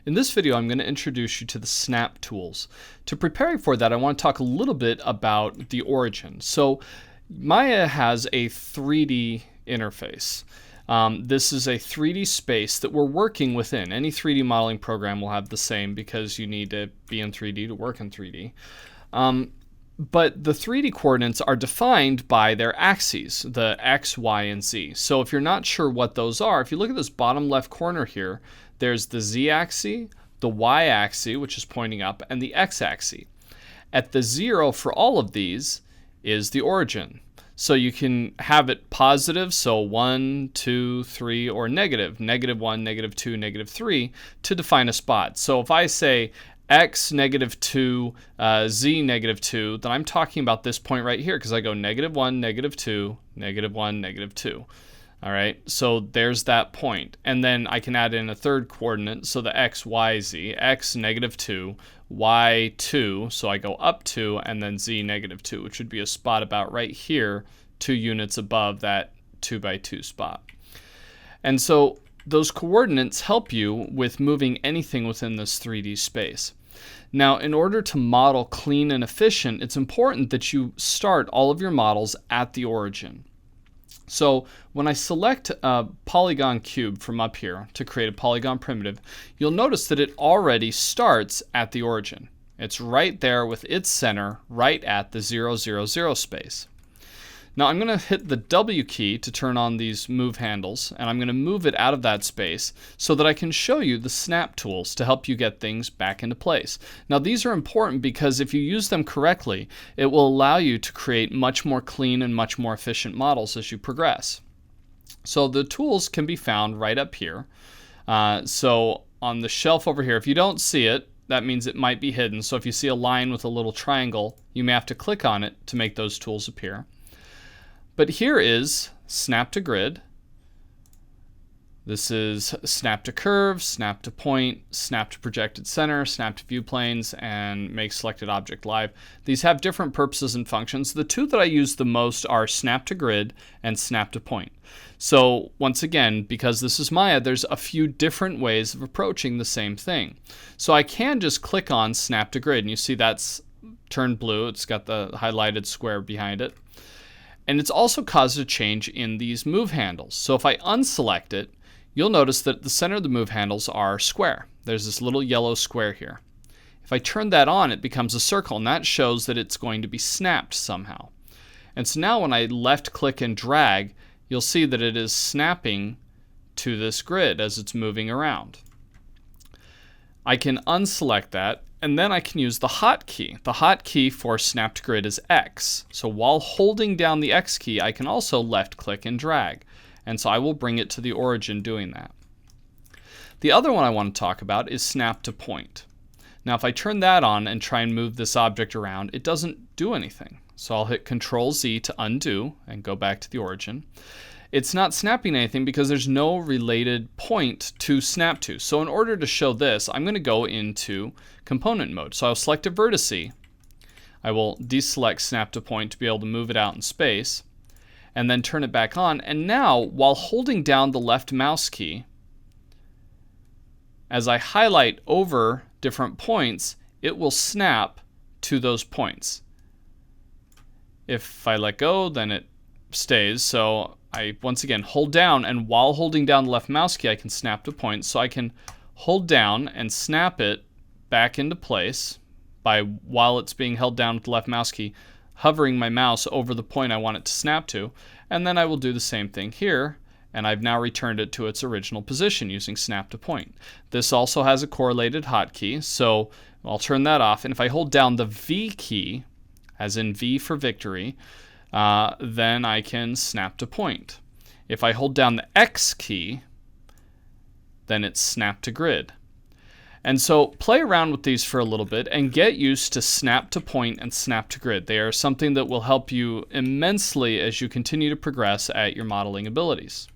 In this video, I'm going to introduce you to the snap tools. To prepare you for that, I want to talk a little bit about the origin. So Maya has a 3D interface. This is a 3D space that we're working within. Any 3D modeling program will have the same because you need to be in 3D to work in 3D. But the 3D coordinates are defined by their axes, the X, Y, and Z. So if you're not sure what those are, if you look at this bottom left corner here, there's the Z-axis, the Y-axis, which is pointing up, and the X-axis. At the 0 for all of these is the origin. So you can have it positive, so 1, 2, 3, or negative, negative 1, negative 2, negative 3, to define a spot. So if I say X, negative 2, Z, negative 2, then I'm talking about this point right here because I go negative 1, negative 2, negative 1, negative 2. All right, so there's that point. And then I can add in a third coordinate, so the X, Y, Z. X, negative 2, Y, 2, so I go up 2, and then Z, negative 2, which would be a spot about right here, 2 units above that 2 by 2 spot. And so those coordinates help you with moving anything within this 3D space. Now, in order to model clean and efficient, it's important that you start all of your models at the origin. So when I select a polygon cube from up here to create a polygon primitive, you'll notice that it already starts at the origin. It's right there with its center right at the 0, 0, 0 space. Now I'm going to hit the W key to turn on these move handles, and I'm going to move it out of that space so that I can show you the snap tools to help you get things back into place. Now these are important because if you use them correctly, it will allow you to create much more clean and much more efficient models as you progress. So the tools can be found right up here. So on the shelf over here, if you don't see it, that means it might be hidden. So if you see a line with a little triangle, you may have to click on it to make those tools appear. But here is snap to grid. This is snap to curve, snap to point, snap to projected center, snap to view planes, and make selected object live. These have different purposes and functions. The two that I use the most are snap to grid and snap to point. So once again, because this is Maya, there's a few different ways of approaching the same thing. So I can just click on snap to grid, and you see that's turned blue. It's got the highlighted square behind it. And it's also caused a change in these move handles. So if I unselect it, you'll notice that the center of the move handles are square. There's this little yellow square here. If I turn that on, it becomes a circle, and that shows that it's going to be snapped somehow. And so now when I left click and drag, you'll see that it is snapping to this grid as it's moving around. I can unselect that, and then I can use the hotkey. The hotkey for snap to grid is X. So while holding down the X key, I can also left click and drag. And so I will bring it to the origin doing that. The other one I want to talk about is snap to point. Now if I turn that on and try and move this object around, it doesn't do anything. So I'll hit Control Z to undo and go back to the origin. It's not snapping anything because there's no related point to snap to. So in order to show this, I'm going to go into component mode. So I'll select a vertice. I will deselect snap to point to be able to move it out in space, and then turn it back on. And now, while holding down the left mouse key, as I highlight over different points, it will snap to those points. If I let go, then it stays. So I once again hold down, and while holding down the left mouse key, I can snap to point. So I can hold down and snap it back into place by, while it's being held down with the left mouse key, hovering my mouse over the point I want it to snap to. And then I will do the same thing here, and I've now returned it to its original position using snap to point. This also has a correlated hotkey, so I'll turn that off. And if I hold down the V key, as in V for victory, then I can snap to point. If I hold down the X key, then it's snap to grid. And so play around with these for a little bit and get used to snap to point and snap to grid. They are something that will help you immensely as you continue to progress at your modeling abilities.